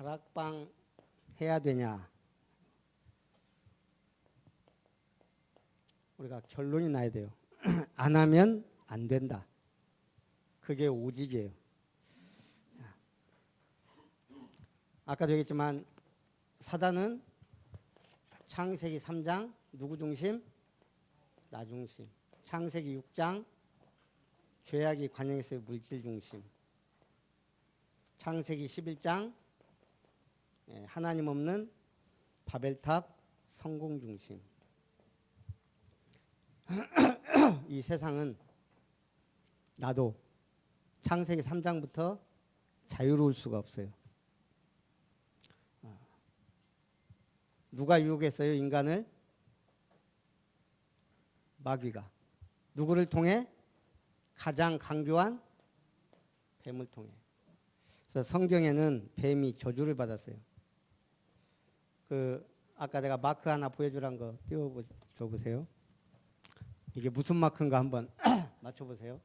다락방 해야 되냐? 우리가 결론이 나야 돼요. 안 하면 안 된다. 그게 오직이에요. 아까도 얘기했지만 사단은 창세기 3장 누구 중심? 나 중심. 창세기 6장 죄악이 관영했어요. 물질 중심. 창세기 11장 하나님 없는 바벨탑 성공 중심. 이 세상은 나도 창세기 3장부터 자유로울 수가 없어요. 누가 유혹했어요? 인간을? 마귀가. 누구를 통해? 가장 강교한 뱀을 통해. 그래서 성경에는 뱀이 저주를 받았어요. 아까 내가 마크 하나 보여주란 거 띄워줘 보세요. 이게 무슨 마크인가 한번 맞춰보세요.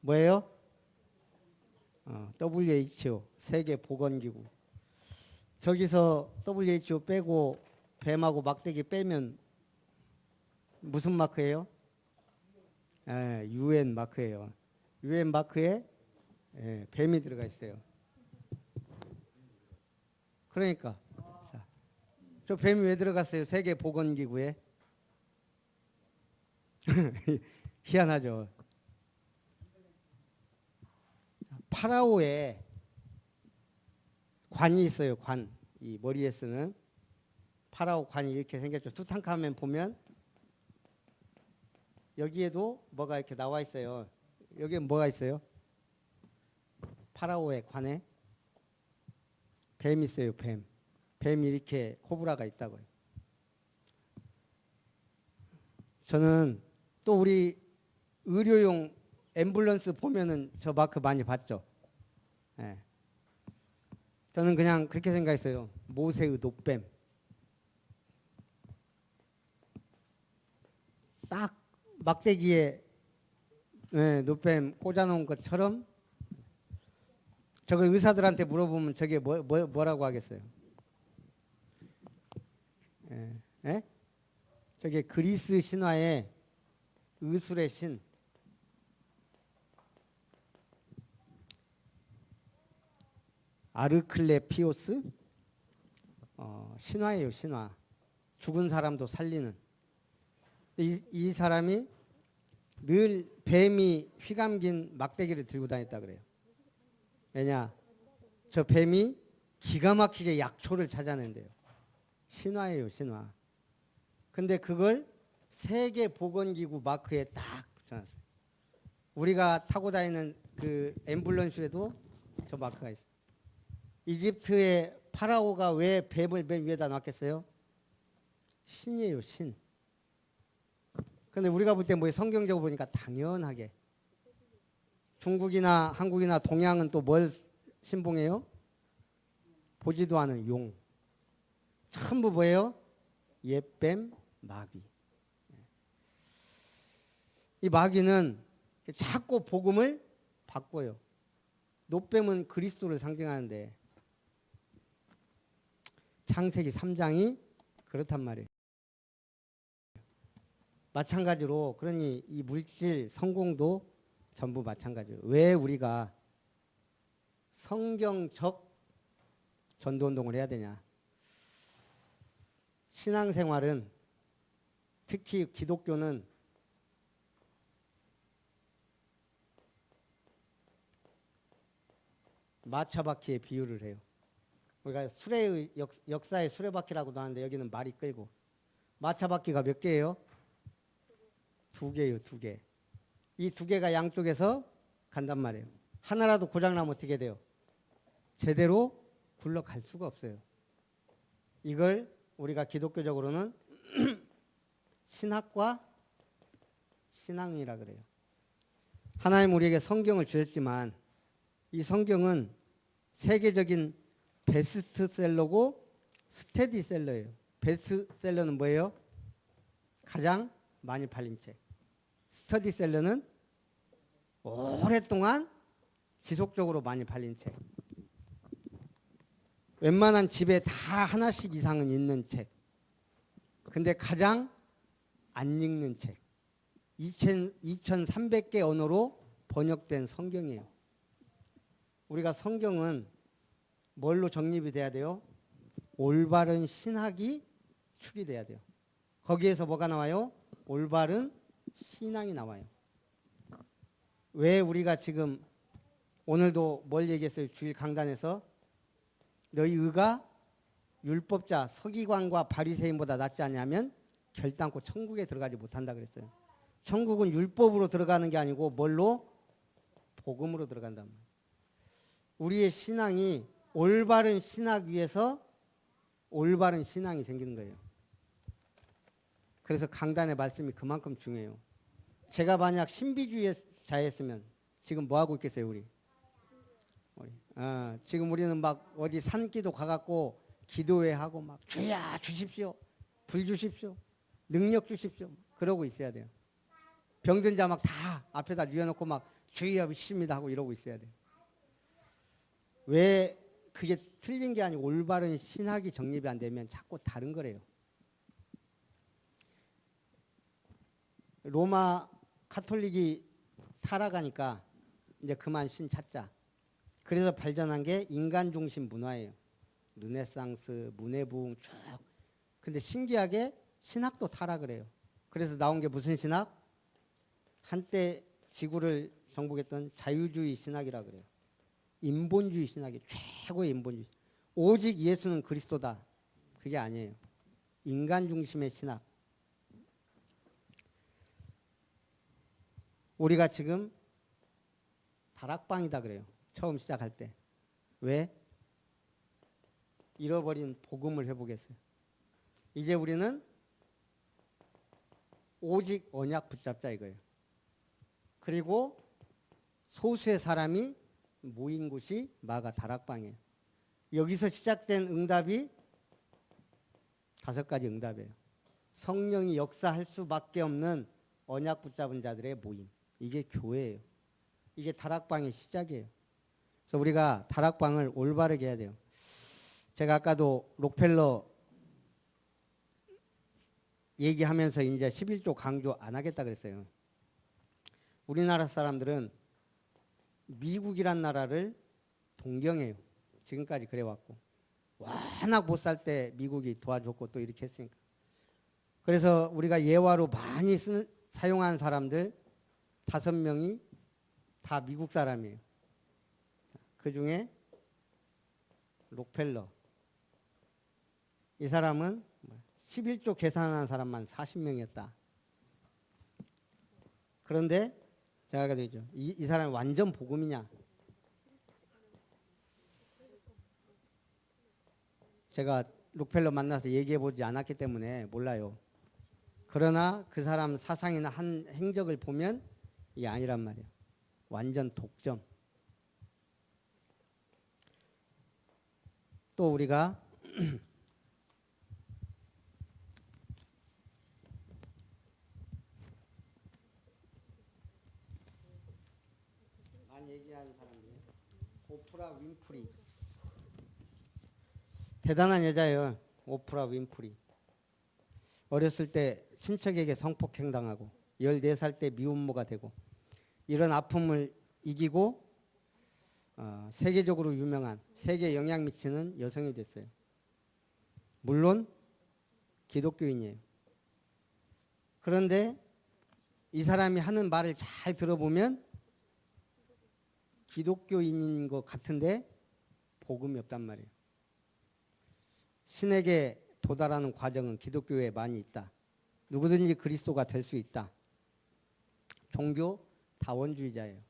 뭐예요? WHO 세계보건기구. 저기서 WHO 빼고 뱀하고 막대기 빼면 무슨 마크예요? UN 마크예요. UN 마크에 뱀이 들어가 있어요. 그러니까 자, 저 뱀이 왜 들어갔어요? 세계보건기구에? 희한하죠. 파라오에 관이 있어요. 관. 이 머리에 쓰는 파라오 관이 이렇게 생겼죠. 투탕카멘 보면 여기에도 뭐가 이렇게 나와 있어요. 여기에 뭐가 있어요? 파라오의 관에 뱀이 있어요. 뱀. 뱀이 이렇게 코브라가 있다고요. 저는 또 우리 의료용 앰뷸런스 보면은 저 마크 많이 봤죠. 저는 그냥 그렇게 생각했어요. 모세의 노뱀. 딱 막대기에 노뱀 꽂아놓은 것처럼 저걸 의사들한테 물어보면 저게 뭐라고 하겠어요? 저게 그리스 신화의 의술의 신. 아르클레피오스? 신화예요, 신화. 죽은 사람도 살리는. 이 사람이 늘 뱀이 휘감긴 막대기를 들고 다녔다 그래요. 왜냐? 저 뱀이 기가 막히게 약초를 찾아낸대요. 신화예요, 신화. 근데 그걸 세계보건기구 마크에 딱 붙여놨어요. 우리가 타고 다니는 그 앰뷸런스에도 저 마크가 있어요. 이집트의 파라오가 왜 뱀을 맨 위에다 놨겠어요? 신이에요, 신. 근데 우리가 볼 때 뭐 성경적으로 보니까 당연하게 중국이나 한국이나 동양은 또 뭘 신봉해요? 보지도 않은 용. 전부 뭐예요? 옛뱀, 마귀. 이 마귀는 자꾸 복음을 바꿔요. 노뱀은 그리스도를 상징하는데 창세기 3장이 그렇단 말이에요. 마찬가지로 그러니 이 물질 성공도 전부 마찬가지예요. 왜 우리가 성경적 전도운동을 해야 되냐? 신앙생활은 특히 기독교는 마차바퀴에 비유를 해요. 우리가 수레의 역사의 수레바퀴라고도 하는데 여기는 말이 끌고 마차바퀴가 몇 개예요? 2개예요. 2개. 이 2개가 양쪽에서 간단 말이에요. 하나라도 고장나면 어떻게 돼요? 제대로 굴러갈 수가 없어요. 이걸 우리가 기독교적으로는 신학과 신앙이라 그래요. 하나님 우리에게 성경을 주셨지만 이 성경은 세계적인 베스트셀러고 스테디셀러예요. 베스트셀러는 뭐예요? 가장 많이 팔린 책. 스터디셀러는 오랫동안 지속적으로 많이 팔린 책. 웬만한 집에 다 하나씩 이상은 있는 책. 근데 가장 안 읽는 책. 2300개 언어로 번역된 성경이에요. 우리가 성경은 뭘로 정립이 돼야 돼요? 올바른 신학이 축이 돼야 돼요. 거기에서 뭐가 나와요? 올바른 신앙이 나와요. 왜 우리가 지금 오늘도 뭘 얘기했어요? 주일 강단에서 너희 의가 율법자 서기관과 바리새인보다 낫지 않냐면 결단코 천국에 들어가지 못한다 그랬어요. 천국은 율법으로 들어가는 게 아니고 뭘로? 복음으로 들어간단 말이에요. 우리의 신앙이 올바른 신학 위에서 올바른 신앙이 생기는 거예요. 그래서 강단의 말씀이 그만큼 중요해요. 제가 만약 신비주의자였으면 지금 뭐 하고 있겠어요, 우리? 지금 우리는 막 어디 산기도 가갖고 기도회 하고 막 주야 주십시오, 불 주십시오, 능력 주십시오 그러고 있어야 돼요. 병든 자 막 다 앞에다 뉘어놓고 막 주여 믿습니다 하고 이러고 있어야 돼요. 왜 그게 틀린 게 아니고 올바른 신학이 정립이 안 되면 자꾸 다른 거래요. 로마 카톨릭이 타락하니까 이제 그만 신 찾자. 그래서 발전한 게 인간 중심 문화예요. 르네상스, 문해부흥 쭉. 근데 신기하게 신학도 타락을 해요. 그래서 나온 게 무슨 신학? 한때 지구를 정복했던 자유주의 신학이라 그래요. 인본주의 신학이 최고의 인본주의. 오직 예수는 그리스도다. 그게 아니에요. 인간 중심의 신학. 우리가 지금 다락방이다 그래요. 처음 시작할 때. 왜? 잃어버린 복음을 회복했어요. 이제 우리는 오직 언약 붙잡자 이거예요. 그리고 소수의 사람이 모인 곳이 마가 다락방이에요. 여기서 시작된 응답이 5가지 응답이에요. 성령이 역사할 수밖에 없는 언약 붙잡은 자들의 모임. 이게 교회예요. 이게 다락방의 시작이에요. 그래서 우리가 다락방을 올바르게 해야 돼요. 제가 아까도 록펠러 얘기하면서 이제 11조 강조 안 하겠다 그랬어요. 우리나라 사람들은 미국이란 나라를 동경해요. 지금까지 그래왔고. 워낙 못 살 때 미국이 도와줬고 또 이렇게 했으니까. 그래서 우리가 예화로 많이 사용한 사람들 5명이 다 미국 사람이에요. 그 중에 록펠러. 이 사람은 11조 계산하는 사람만 40명이었다. 그런데 제가 되죠. 이 사람이 완전 복음이냐? 제가 록펠러 만나서 얘기해보지 않았기 때문에 몰라요. 그러나 그 사람 사상이나 한 행적을 보면 이게 아니란 말이에요. 완전 독점. 또 우리가 많이 얘기하는 사람들 오프라 윈프리 대단한 여자예요. 오프라 윈프리 어렸을 때 친척에게 성폭행당하고 14살 때 미혼모가 되고 이런 아픔을 이기고 세계적으로 유명한 세계에 영향 미치는 여성이 됐어요. 물론 기독교인이에요. 그런데 이 사람이 하는 말을 잘 들어보면 기독교인인 것 같은데 복음이 없단 말이에요. 신에게 도달하는 과정은 기독교에 많이 있다. 누구든지 그리스도가 될 수 있다. 종교 다원주의자예요.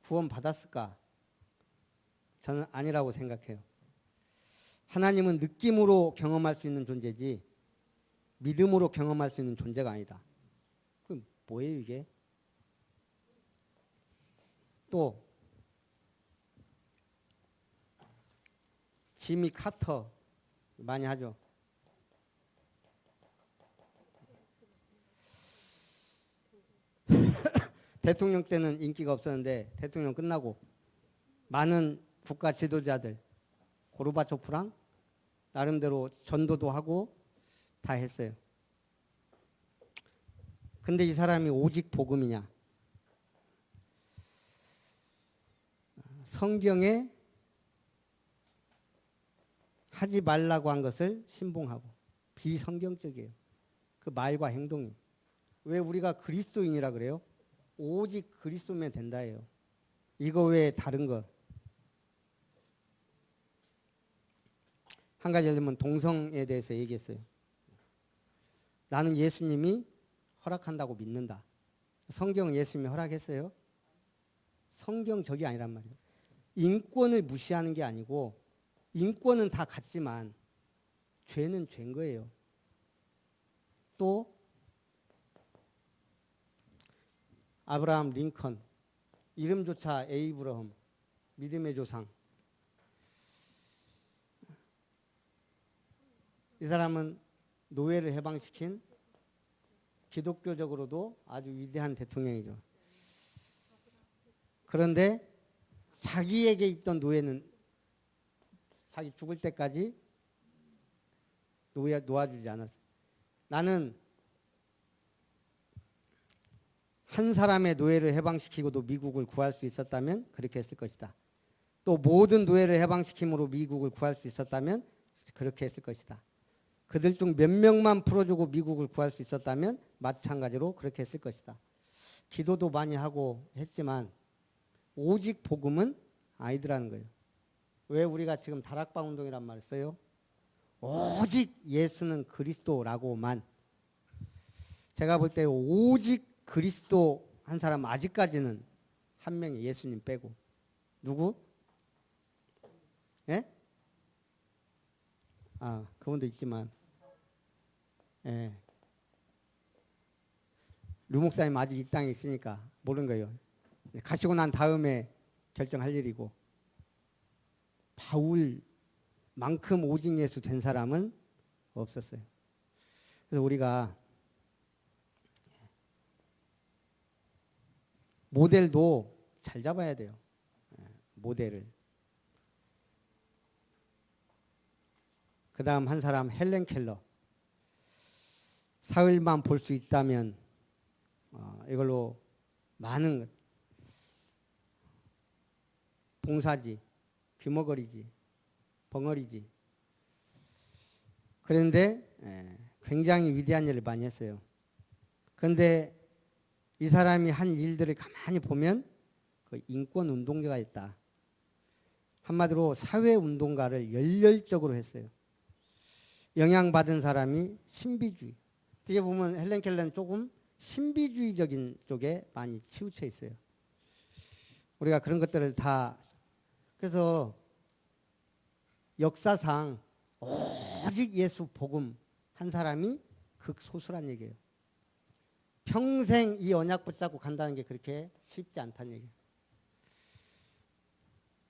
구원 받았을까? 저는 아니라고 생각해요. 하나님은 느낌으로 경험할 수 있는 존재지 믿음으로 경험할 수 있는 존재가 아니다. 그럼 뭐예요 이게? 또 지미 카터 많이 하죠. 대통령 때는 인기가 없었는데 대통령 끝나고 많은 국가 지도자들 고르바초프랑 나름대로 전도도 하고 다 했어요. 근데 이 사람이 오직 복음이냐? 성경에 하지 말라고 한 것을 신봉하고 비성경적이에요. 그 말과 행동이. 왜 우리가 그리스도인이라 그래요? 오직 그리스도면 된다예요. 이거 외에 다른 것. 한 가지 예를 들면 동성에 대해서 얘기했어요. 나는 예수님이 허락한다고 믿는다. 성경은 예수님이 허락했어요? 성경적이 아니란 말이에요. 인권을 무시하는 게 아니고 인권은 다 같지만 죄는 죄인 거예요. 또 아브라함 링컨, 이름조차 에이브러함, 믿음의 조상. 이 사람은 노예를 해방시킨 기독교적으로도 아주 위대한 대통령이죠. 그런데 자기에게 있던 노예는 자기 죽을 때까지 놓아주지 않았어요. 나는 한 사람의 노예를 해방시키고도 미국을 구할 수 있었다면 그렇게 했을 것이다. 또 모든 노예를 해방시킴으로 미국을 구할 수 있었다면 그렇게 했을 것이다. 그들 중 몇 명만 풀어주고 미국을 구할 수 있었다면 마찬가지로 그렇게 했을 것이다. 기도도 많이 하고 했지만 오직 복음은 아니더라는 거예요. 왜 우리가 지금 다락방 운동이란 말을 써요? 오직 예수는 그리스도라고만. 제가 볼 때 오직 그리스도 한 사람 아직까지는 한 명이 예수님 빼고. 누구? 예? 아, 그분도 있지만. 예. 류 목사님 아직 이 땅에 있으니까 모르는 거예요. 가시고 난 다음에 결정할 일이고. 바울만큼 오직 예수 된 사람은 없었어요. 그래서 우리가 모델도 잘 잡아야 돼요. 모델을. 그 다음 한 사람 헬렌 켈러. 사흘만 볼 수 있다면 이걸로 많은 봉사지, 귀머거리지, 벙어리지. 그런데 굉장히 위대한 일을 많이 했어요. 그런데 이 사람이 한 일들을 가만히 보면 그 인권 운동가가 있다. 한마디로 사회 운동가를 열렬적으로 했어요. 영향받은 사람이 신비주의. 어떻게 보면 헬렌 켈러는 조금 신비주의적인 쪽에 많이 치우쳐 있어요. 우리가 그런 것들을 다 그래서 역사상 오직 예수 복음 한 사람이 극소수란 얘기예요. 평생 이 언약 붙잡고 간다는 게 그렇게 쉽지 않다는 얘기예요.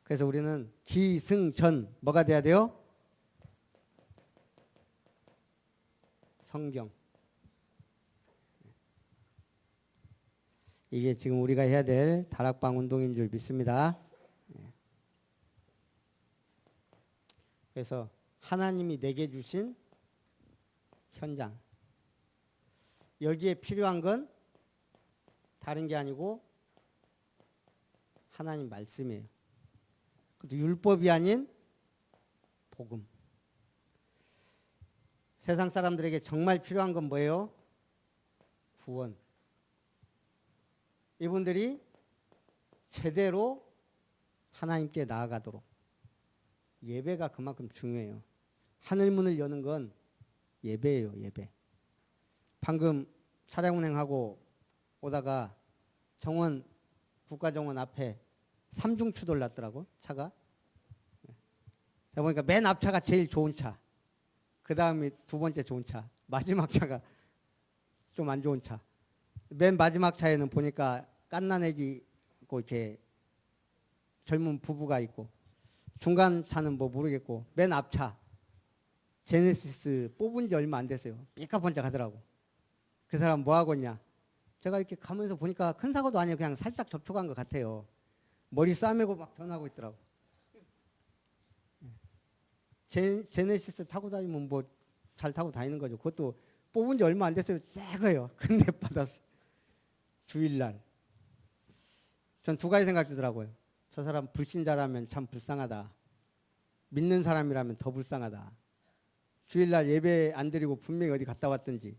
그래서 우리는 기승전 뭐가 돼야 돼요? 성경. 이게 지금 우리가 해야 될 다락방 운동인 줄 믿습니다. 그래서 하나님이 내게 주신 현장. 여기에 필요한 건 다른 게 아니고 하나님 말씀이에요. 그것도 율법이 아닌 복음. 세상 사람들에게 정말 필요한 건 뭐예요? 구원. 이분들이 제대로 하나님께 나아가도록. 예배가 그만큼 중요해요. 하늘문을 여는 건 예배예요, 예배. 방금 차량 운행하고 오다가 정원, 국가정원 앞에 삼중추돌 났더라고, 차가. 제가 보니까 맨 앞차가 제일 좋은 차. 그 다음이 두 번째 좋은 차. 마지막 차가 좀 안 좋은 차. 맨 마지막 차에는 보니까 갓난애기 있고 이렇게 젊은 부부가 있고 중간 차는 뭐 모르겠고 맨 앞차 제네시스 뽑은 지 얼마 안 됐어요. 삐까번쩍 하더라고. 그 사람 뭐 하고 있냐? 제가 이렇게 가면서 보니까 큰 사고도 아니에요. 그냥 살짝 접촉한 것 같아요. 머리 싸매고 막 변하고 있더라고. 제네시스 타고 다니면 뭐 잘 타고 다니는 거죠. 그것도 뽑은 지 얼마 안 됐어요. 새 거예요. 근데 받았어. 주일날. 전 두 가지 생각 들더라고요. 저 사람 불신자라면 참 불쌍하다. 믿는 사람이라면 더 불쌍하다. 주일날 예배 안 드리고 분명히 어디 갔다 왔든지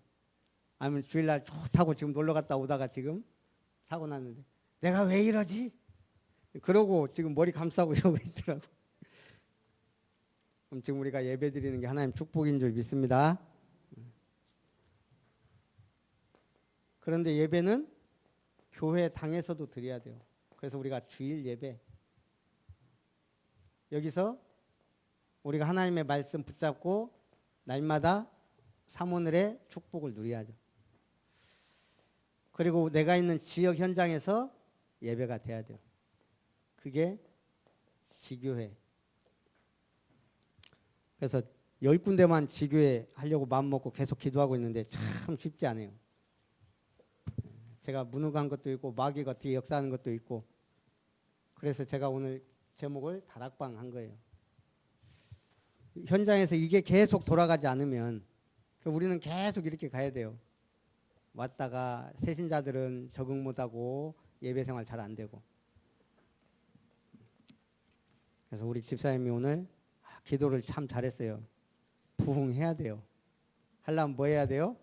아니면 주일날 좋다고 지금 놀러 갔다 오다가 지금 사고 났는데 내가 왜 이러지? 그러고 지금 머리 감싸고 이러고 있더라고. 그럼 지금 우리가 예배 드리는 게 하나님 축복인 줄 믿습니다. 그런데 예배는 교회 당에서도 드려야 돼요. 그래서 우리가 주일 예배 여기서 우리가 하나님의 말씀 붙잡고 날마다 사모늘의 축복을 누려야죠. 그리고 내가 있는 지역 현장에서 예배가 돼야 돼요. 그게 지교회. 그래서 10군데만 지교회 하려고 마음먹고 계속 기도하고 있는데 참 쉽지 않아요. 제가 무능한 것도 있고 마귀가 뒤에 역사하는 것도 있고 그래서 제가 오늘 제목을 다락방 한 거예요. 현장에서 이게 계속 돌아가지 않으면 우리는 계속 이렇게 가야 돼요. 왔다가 새신자들은 적응 못하고 예배생활 잘 안 되고 그래서 우리 집사님이 오늘 기도를 참 잘했어요. 부흥해야 돼요. 하려면 뭐 해야 돼요?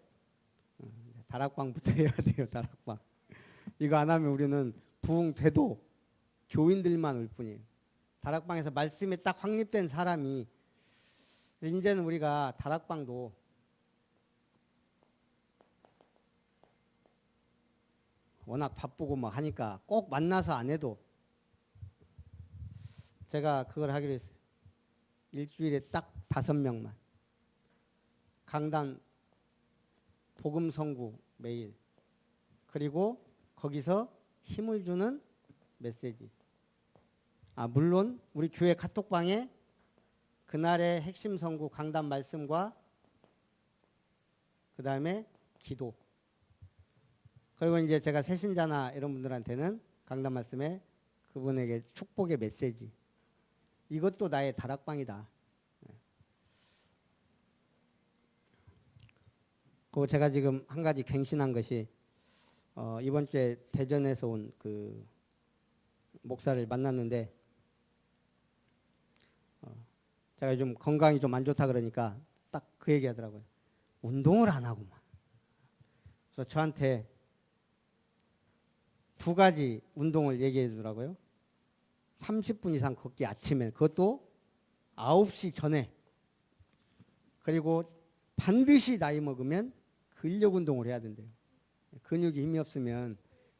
다락방부터 해야 돼요. 다락방. 이거 안 하면 우리는 부흥돼도 교인들만 올 뿐이에요. 다락방에서 말씀이 딱 확립된 사람이 이제는 우리가 다락방도 워낙 바쁘고 막 하니까 꼭 만나서 안 해도 제가 그걸 하기로 했어요. 일주일에 딱 5명만 강단 복음 선구 매일 그리고 거기서 힘을 주는 메시지. 물론 우리 교회 카톡방에 그날의 핵심 선구 강단 말씀과 그 다음에 기도 그리고 이제 제가 새신자나 이런 분들한테는 강단 말씀에 그분에게 축복의 메시지 이것도 나의 다락방이다. 그리고 제가 지금 한 가지 갱신한 것이 이번 주에 대전에서 온 그 목사를 만났는데 제가 요즘 건강이 좀 안 좋다 그러니까 딱 그 얘기 하더라고요. 운동을 안 하고만. 그래서 저한테 두 가지 운동을 얘기해 주더라고요. 30분 이상 걷기 아침에 그것도 9시 전에 그리고 반드시 나이 먹으면 근력 운동을 해야 된대요. 근육이 힘이 없으면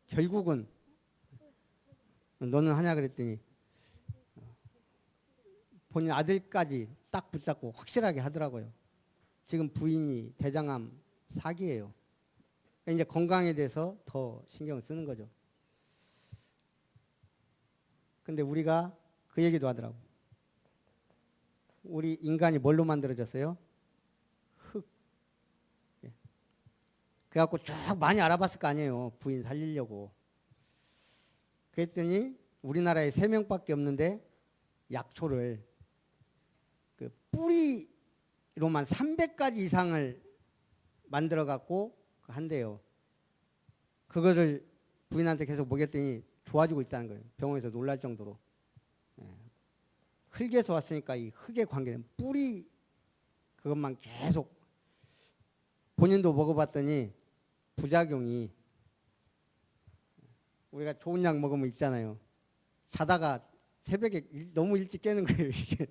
결국은 너는 하냐 그랬더니 본인 아들까지 딱 붙잡고 확실하게 하더라고요. 지금 부인이 대장암 4기예요. 이제 건강에 대해서 더 신경을 쓰는 거죠. 근데 우리가 그 얘기도 하더라고. 우리 인간이 뭘로 만들어졌어요? 흙. 예. 그래갖고 쭉 많이 알아봤을 거 아니에요. 부인 살리려고. 그랬더니 우리나라에 3명밖에 없는데 약초를 그 뿌리로만 300가지 이상을 만들어갖고 한대요. 그거를 부인한테 계속 먹였더니 좋아지고 있다는 거예요. 병원에서 놀랄 정도로. 흙에서 왔으니까 이 흙의 관계는 뿌리 그것만 계속 본인도 먹어봤더니 부작용이 우리가 좋은 약 먹으면 있잖아요. 자다가 새벽에 너무 일찍 깨는 거예요. 이게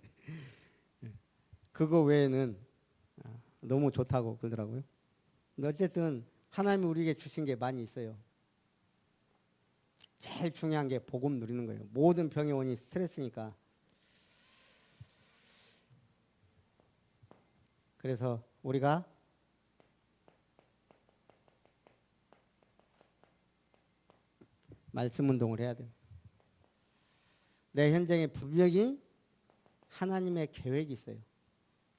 그거 외에는 너무 좋다고 그러더라고요. 근데 어쨌든 하나님이 우리에게 주신 게 많이 있어요. 제일 중요한 게 복음 누리는 거예요. 모든 병의 원인이 스트레스니까. 그래서 우리가 말씀 운동을 해야 돼요. 내 현장에 분명히 하나님의 계획이 있어요.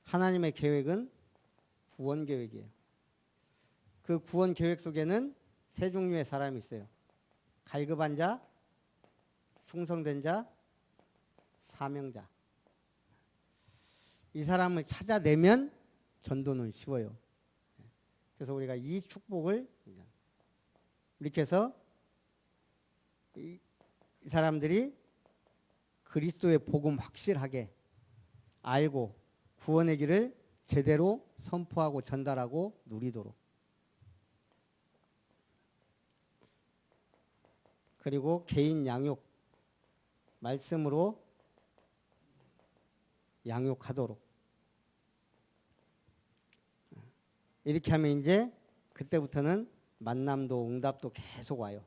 하나님의 계획은 구원 계획이에요. 그 구원 계획 속에는 세 종류의 사람이 있어요. 갈급한 자, 충성된 자, 사명자. 이 사람을 찾아내면 전도는 쉬워요. 그래서 우리가 이 축복을 이렇게 해서 이 사람들이 그리스도의 복음 확실하게 알고 구원의 길을 제대로 선포하고 전달하고 누리도록. 그리고 개인 양육, 말씀으로 양육하도록. 이렇게 하면 이제 그때부터는 만남도 응답도 계속 와요.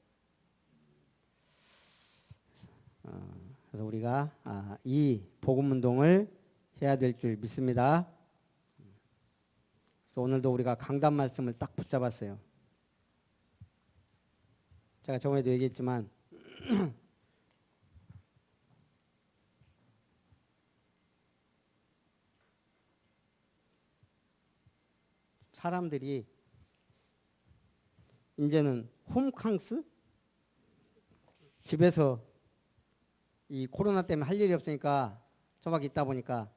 그래서 우리가 이 복음 운동을 해야 될 줄 믿습니다. 그래서 오늘도 우리가 강단 말씀을 딱 붙잡았어요. 제가 저번에도 얘기했지만 사람들이 이제는 홈캉스? 집에서 이 코로나 때문에 할 일이 없으니까 저밖에 있다 보니까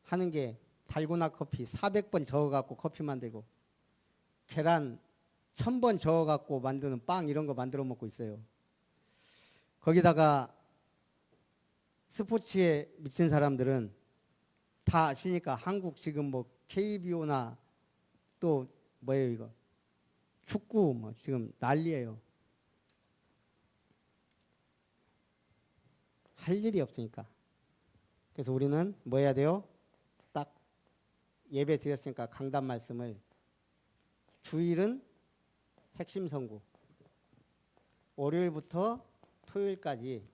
하는 게 달고나 커피 400번 저어갖고 커피 만들고 계란 1000번 저어갖고 만드는 빵 이런 거 만들어 먹고 있어요. 거기다가 스포츠에 미친 사람들은 다 쉬니까 한국 지금 뭐 KBO나 또 뭐예요 이거 축구 뭐 지금 난리예요. 할 일이 없으니까. 그래서 우리는 뭐 해야 돼요? 딱 예배 드렸으니까 강단 말씀을 주일은 핵심 선구 월요일부터 토요일까지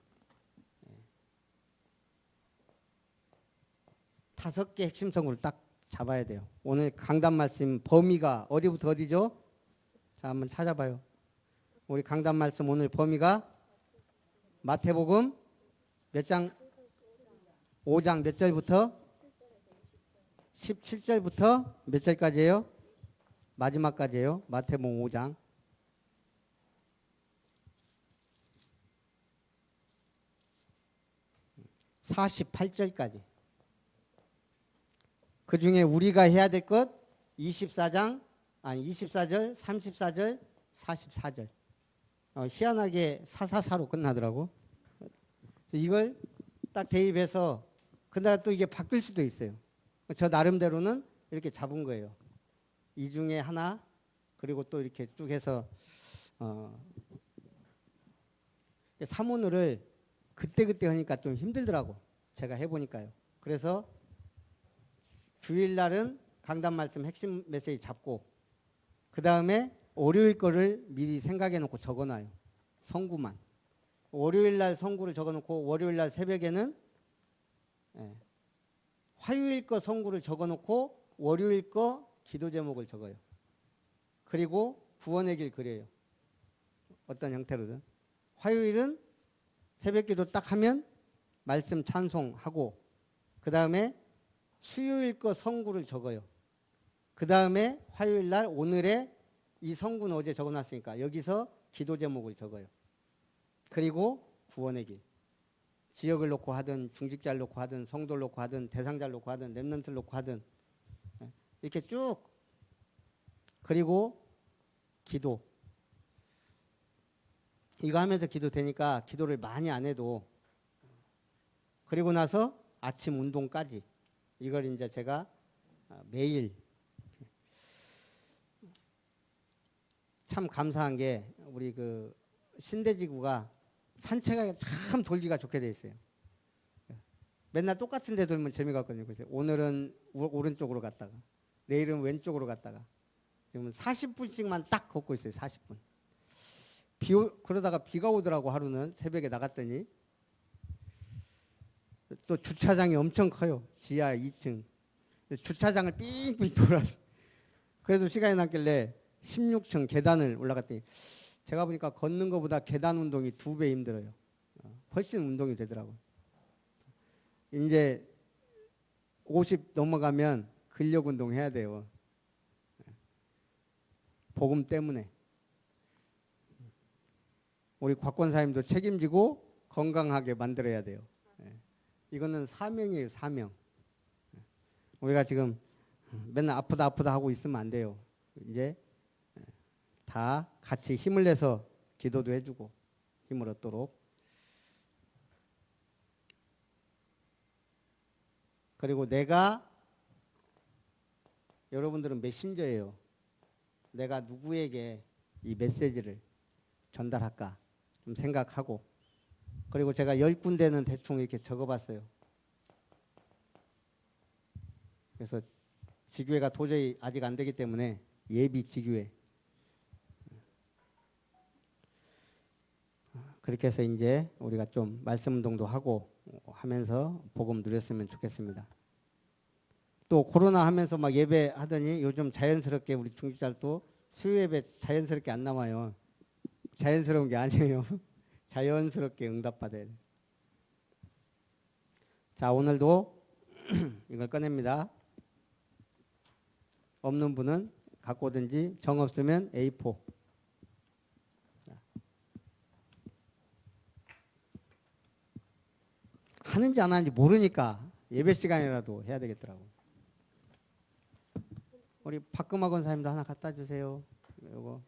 5개 핵심 선구를 딱 잡아야 돼요. 오늘 강단 말씀 범위가 어디부터 어디죠? 자, 한번 찾아봐요. 우리 강단 말씀 오늘 범위가 마태복음 몇 장? 5장 몇 절부터? 17절부터 몇 절까지예요? 마지막까지예요. 마태복음 5장. (48절까지) 그 중에 우리가 해야 될 것 24절, 34절, 44절. 희한하게 444로 끝나더라고. 이걸 딱 대입해서 그다음 또 이게 바뀔 수도 있어요. 저 나름대로는 이렇게 잡은 거예요. 이 중에 하나 그리고 또 이렇게 쭉 해서 사문을 그때그때 하니까 좀 힘들더라고. 제가 해보니까요. 그래서 주일날은 강단 말씀 핵심 메시지 잡고 그 다음에 월요일 거를 미리 생각해 놓고 적어놔요. 성구만. 월요일날 성구를 적어놓고 월요일날 새벽에는 화요일 거 성구를 적어놓고 월요일 거 기도 제목을 적어요. 그리고 구원의 길 그려요. 어떤 형태로든. 화요일은 새벽기도 딱 하면 말씀 찬송하고 그 다음에 수요일 거 성구를 적어요. 그 다음에 화요일 날 오늘의 이 성구는 어제 적어놨으니까 여기서 기도 제목을 적어요. 그리고 구원의 길. 지역을 놓고 하든 중직자를 놓고 하든 성도를 놓고 하든 대상자를 놓고 하든 렘넌트를 놓고 하든 이렇게 쭉. 그리고 기도. 이거 하면서 기도 되니까 기도를 많이 안 해도 그리고 나서 아침 운동까지 이걸 이제 제가 매일 참 감사한 게 우리 그 신대지구가 산책하기 참 돌기가 좋게 돼 있어요. 맨날 똑같은 데 돌면 재미가 없거든요. 그래서 오늘은 오른쪽으로 갔다가 내일은 왼쪽으로 갔다가 그러면 40분씩만 딱 걷고 있어요. 40분. 그러다가 비가 오더라고. 하루는 새벽에 나갔더니 또 주차장이 엄청 커요. 지하 2층. 주차장을 삥삥 돌아서 그래도 시간이 남길래 16층 계단을 올라갔더니 제가 보니까 걷는 것보다 계단 운동이 2배 힘들어요. 훨씬 운동이 되더라고요. 이제 50 넘어가면 근력 운동 해야 돼요. 복음 때문에. 우리 곽권사님도 책임지고 건강하게 만들어야 돼요. 예. 이거는 사명이에요, 사명. 우리가 지금 맨날 아프다 아프다 하고 있으면 안 돼요. 이제 다 같이 힘을 내서 기도도 해주고 힘을 얻도록. 그리고 내가, 여러분들은 메신저예요. 내가 누구에게 이 메시지를 전달할까 좀 생각하고, 그리고 제가 10군데는 대충 이렇게 적어봤어요. 그래서 지교회가 도저히 아직 안 되기 때문에 예비 지교회, 그렇게 해서 이제 우리가 좀 말씀 운동도 하고 하면서 복음 누렸으면 좋겠습니다. 또 코로나 하면서 막 예배 하더니 요즘 자연스럽게 우리 중직자도 수요 예배 자연스럽게 안 나와요. 자연스러운 게 아니에요. 자연스럽게 응답받아야 돼요. 자, 오늘도 이걸 꺼냅니다. 없는 분은 갖고 오든지, 정 없으면 A4. 하는지 안 하는지 모르니까 예배 시간이라도 해야 되겠더라고. 우리 박금화 권사님도 하나 갖다 주세요. 요거.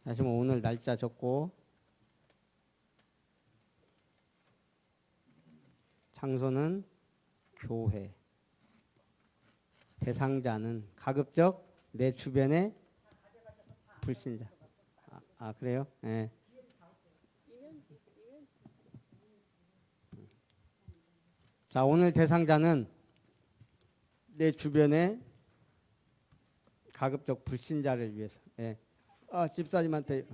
다시 뭐 오늘 날짜 적고, 장소는 교회, 대상자는 가급적 내 주변에 불신자. 그래요? 네. 자, 오늘 대상자는 내 주변에 가급적 불신자를 위해서. 네. 집사님한테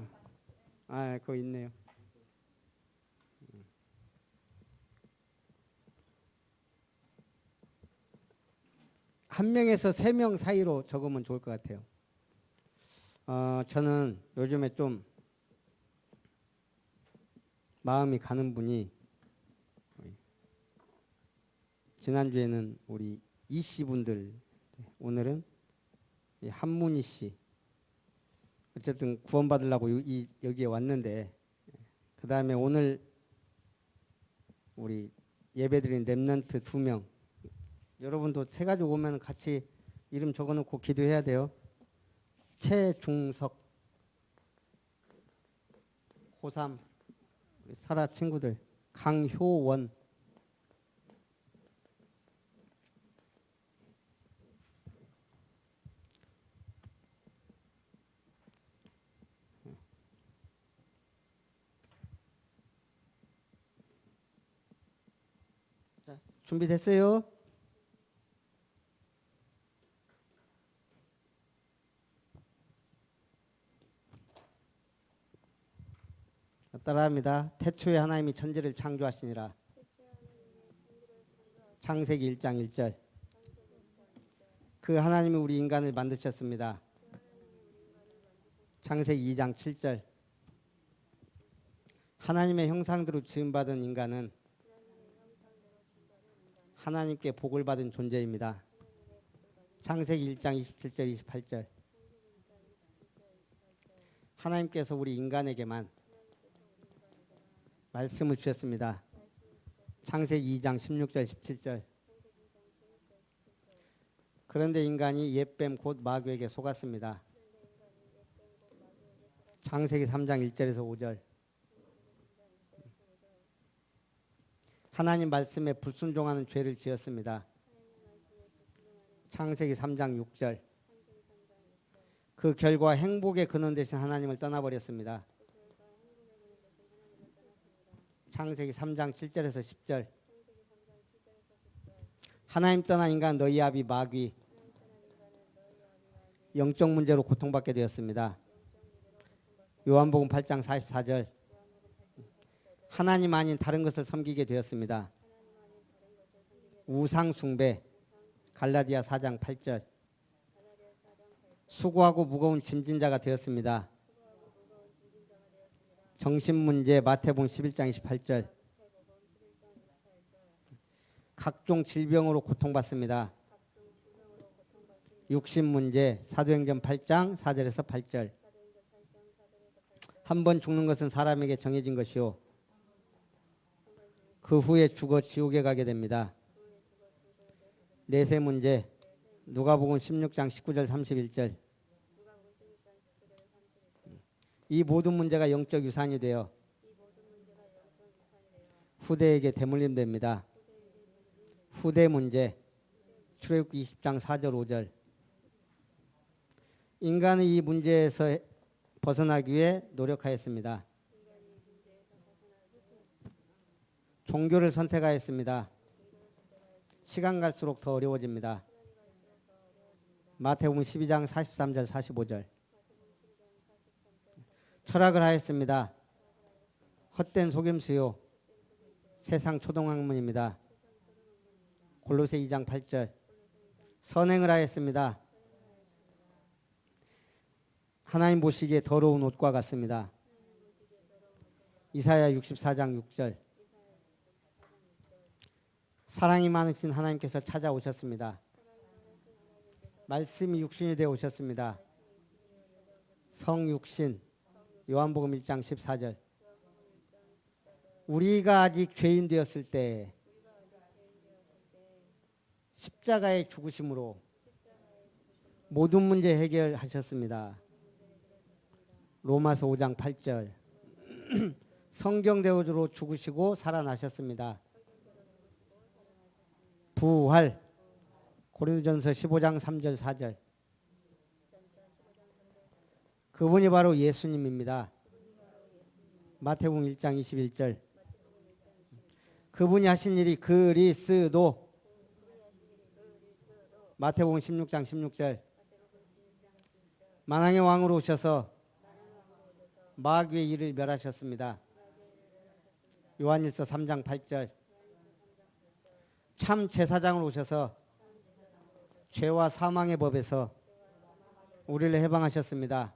그거 있네요. 한 명에서 3명 사이로 적으면 좋을 것 같아요. 저는 요즘에 좀 마음이 가는 분이, 지난주에는 우리 이씨 분들, 오늘은 한문희 씨, 어쨌든 구원받으려고 여기에 왔는데, 그 다음에 오늘 우리 예배드린 랩런트 2명, 여러분도 세 가지고 오면 같이 이름 적어놓고 기도해야 돼요. 최중석, 고3 우리 사라 친구들, 강효원, 자, 준비됐어요? 따라합니다. 태초에 하나님이 천지를 창조하시니라. 창세기 1장 1절. 그 하나님이 우리 인간을 만드셨습니다. 창세기 2장 7절. 하나님의 형상대로 지음받은 인간은 하나님께 복을 받은 존재입니다. 창세기 1장 27절 28절. 하나님께서 우리 인간에게만 말씀을 주셨습니다. 창세기 2장 16절 17절. 그런데 인간이 옛뱀 곧 마귀에게 속았습니다. 창세기 3장 1절에서 5절. 하나님 말씀에 불순종하는 죄를 지었습니다. 창세기 3장 6절. 그 결과 행복의 근원 되신 하나님을 떠나버렸습니다. 창세기 3장 7절에서 10절. 하나님 떠난 인간 너희 아비 마귀, 영적 문제로 고통받게 되었습니다. 요한복음 8장 44절. 하나님 아닌 다른 것을 섬기게 되었습니다. 우상 숭배, 갈라디아 4장 8절. 수고하고 무거운 짐진 자가 되었습니다. 정신문제 마태복음 11장 28절. 각종 질병으로 고통받습니다. 육신문제 사도행전 8장 4절에서 8절. 한 번 죽는 것은 사람에게 정해진 것이요 그 후에 죽어 지옥에 가게 됩니다. 내세 문제 누가복음 16장 19절 31절. 이 모든 문제가 영적 유산이 되어 후대에게 대물림됩니다. 후대 문제 출애굽기 20장 4절 5절. 인간은 이 문제에서 벗어나기 위해 노력하였습니다. 종교를 선택하였습니다. 시간 갈수록 더 어려워집니다. 마태복음 12장 43절 45절. 철학을 하였습니다. 헛된 속임수요 세상 초등학문입니다. 골로새 2장 8절. 선행을 하였습니다. 하나님 보시기에 더러운 옷과 같습니다. 이사야 64장 6절. 사랑이 많으신 하나님께서 찾아오셨습니다. 말씀이 육신이 되어 오셨습니다. 성육신 요한복음 1장 14절. 우리가 아직 죄인 되었을 때 십자가의 죽으심으로 모든 문제 해결하셨습니다. 로마서 5장 8절. 성경대로로 죽으시고 살아나셨습니다. 부활 고린도전서 15장 3절 4절. 그분이 바로 예수님입니다. 마태복음 1장 21절. 그분이 하신 일이 그리스도. 마태복음 16장 16절. 만왕의 왕으로 오셔서 마귀의 일을 멸하셨습니다. 요한일서 3장 8절. 참 제사장으로 오셔서 죄와 사망의 법에서 우리를 해방하셨습니다.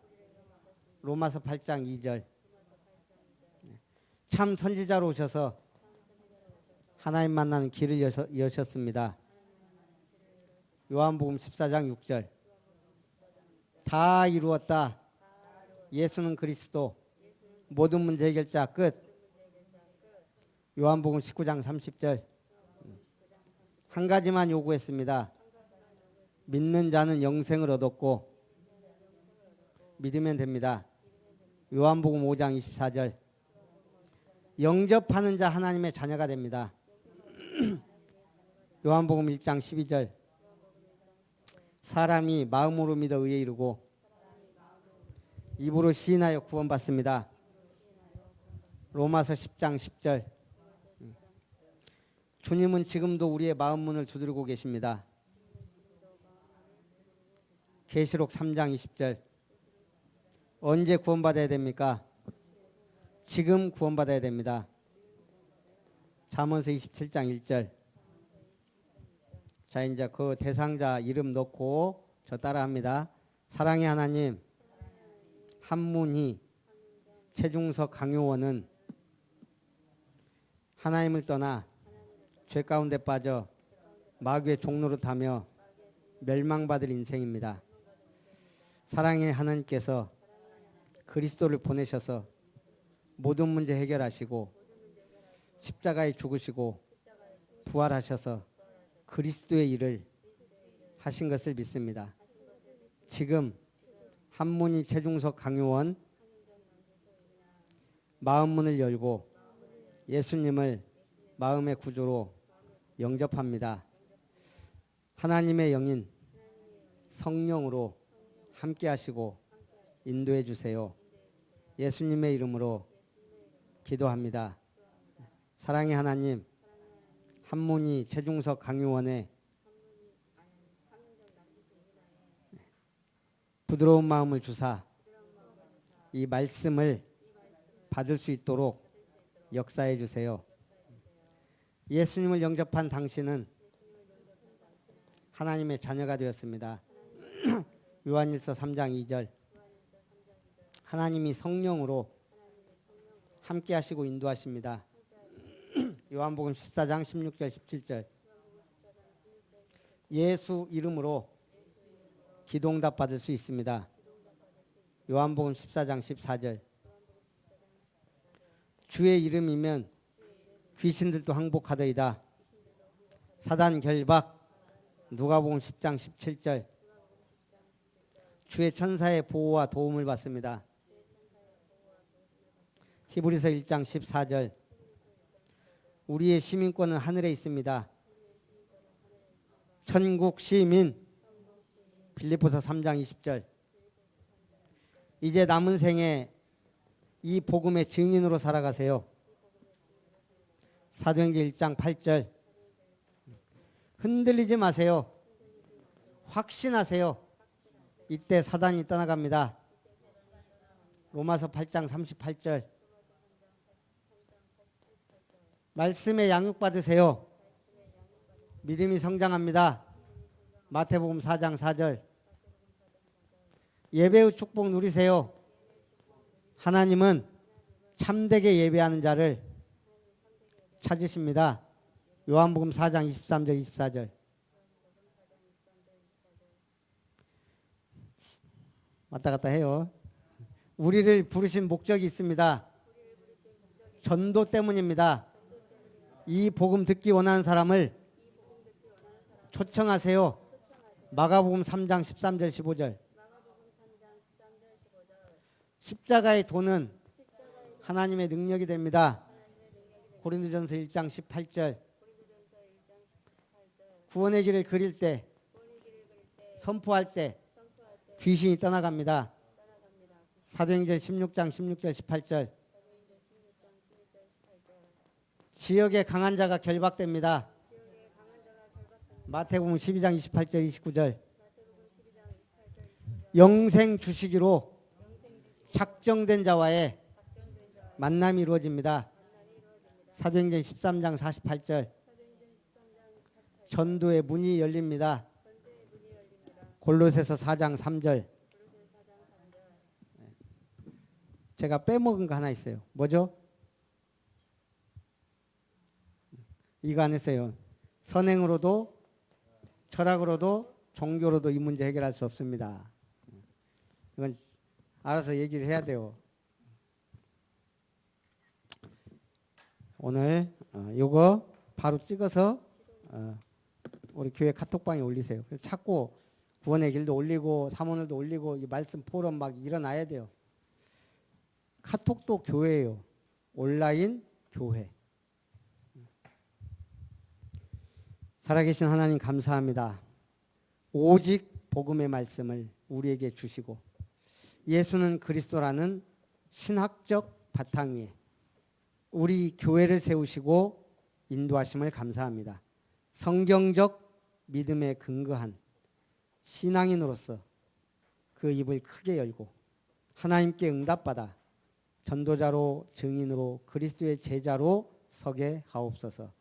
로마서 8장 2절. 참 선지자로 오셔서 하나님 만나는 길을 여셨습니다. 요한복음 14장 6절. 다 이루었다. 예수는 그리스도. 모든 문제 해결자 끝. 요한복음 19장 30절. 한 가지만 요구했습니다. 믿는 자는 영생을 얻었고 믿으면 됩니다. 요한복음 5장 24절. 영접하는 자 하나님의 자녀가 됩니다. 요한복음 1장 12절. 사람이 마음으로 믿어 의에 이르고 입으로 시인하여 구원받습니다. 로마서 10장 10절. 주님은 지금도 우리의 마음 문을 두드리고 계십니다. 계시록 3장 20절. 언제 구원받아야 됩니까? 지금 구원받아야 됩니다. 잠언서 27장 1절. 자, 이제 그 대상자 이름 넣고 저 따라합니다. 사랑의 하나님, 한문희 최중석 강요원은 하나님을 떠나 죄 가운데 빠져 마귀의 종노릇하며 멸망받을 인생입니다. 사랑의 하나님께서 그리스도를 보내셔서 모든 문제 해결하시고 십자가에 죽으시고 부활하셔서 그리스도의 일을 하신 것을 믿습니다. 지금 한문희 최중석 강요원 마음문을 열고 예수님을 마음의 구주로 영접합니다. 하나님의 영인 성령으로 함께 하시고 인도해 주세요. 예수님의 이름으로 기도합니다. 사랑의 하나님, 한문희 최중석 강요원의 부드러운 마음을 주사 이 말씀을 받을 수 있도록 역사해 주세요. 예수님을 영접한 당신은 하나님의 자녀가 되었습니다. 요한일서 3장 2절. 하나님이 성령으로 함께 하시고 인도하십니다. 요한복음 14장 16절 17절. 예수 이름으로 기도응답 받을 수 있습니다. 요한복음 14장 14절. 주의 이름이면 귀신들도 항복하더이다. 사단 결박. 누가복음 10장 17절. 주의 천사의 보호와 도움을 받습니다. 히브리서 1장 14절. 우리의 시민권은 하늘에 있습니다. 천국 시민. 빌립보서 3장 20절. 이제 남은 생에 이 복음의 증인으로 살아가세요. 사도행전 1장 8절. 흔들리지 마세요. 확신하세요. 이때 사단이 떠나갑니다. 로마서 8장 38절. 말씀에 양육받으세요. 믿음이 성장합니다. 마태복음 4장 4절. 예배의 축복 누리세요. 하나님은 참되게 예배하는 자를 찾으십니다. 요한복음 4장 23절 24절. 왔다 갔다 해요. 우리를 부르신 목적이 있습니다. 전도 때문입니다. 이 복음 듣기 원하는 사람을 초청하세요. 마가복음 3장 13절 15절. 십자가의 도는 하나님의 능력이 됩니다. 고린도전서 1장 18절. 구원의 길을 그릴 때, 선포할 때 귀신이 떠나갑니다. 사도행전 16장 16절 18절. 지역에 강한 자가 결박됩니다. 마태복음 12장 28절 29절. 영생 주시기로 작정된 자와의 만남이 이루어집니다. 사도행전 13장 48절. 전도의 문이 열립니다. 골로새서 4장 3절. 제가 빼먹은 거 하나 있어요. 뭐죠? 이거 안 했어요. 선행으로도 철학으로도 종교로도 이 문제 해결할 수 없습니다. 이건 알아서 얘기를 해야 돼요. 오늘 요거 바로 찍어서 우리 교회 카톡방에 올리세요. 자꾸 구원의 길도 올리고 사모늘도 올리고 이 말씀 포럼 막 일어나야 돼요. 카톡도 교회예요. 온라인 교회. 살아계신 하나님 감사합니다. 오직 복음의 말씀을 우리에게 주시고 예수는 그리스도라는 신학적 바탕 위에 우리 교회를 세우시고 인도하심을 감사합니다. 성경적 믿음에 근거한 신앙인으로서 그 입을 크게 열고 하나님께 응답받아 전도자로 증인으로 그리스도의 제자로 서게 하옵소서.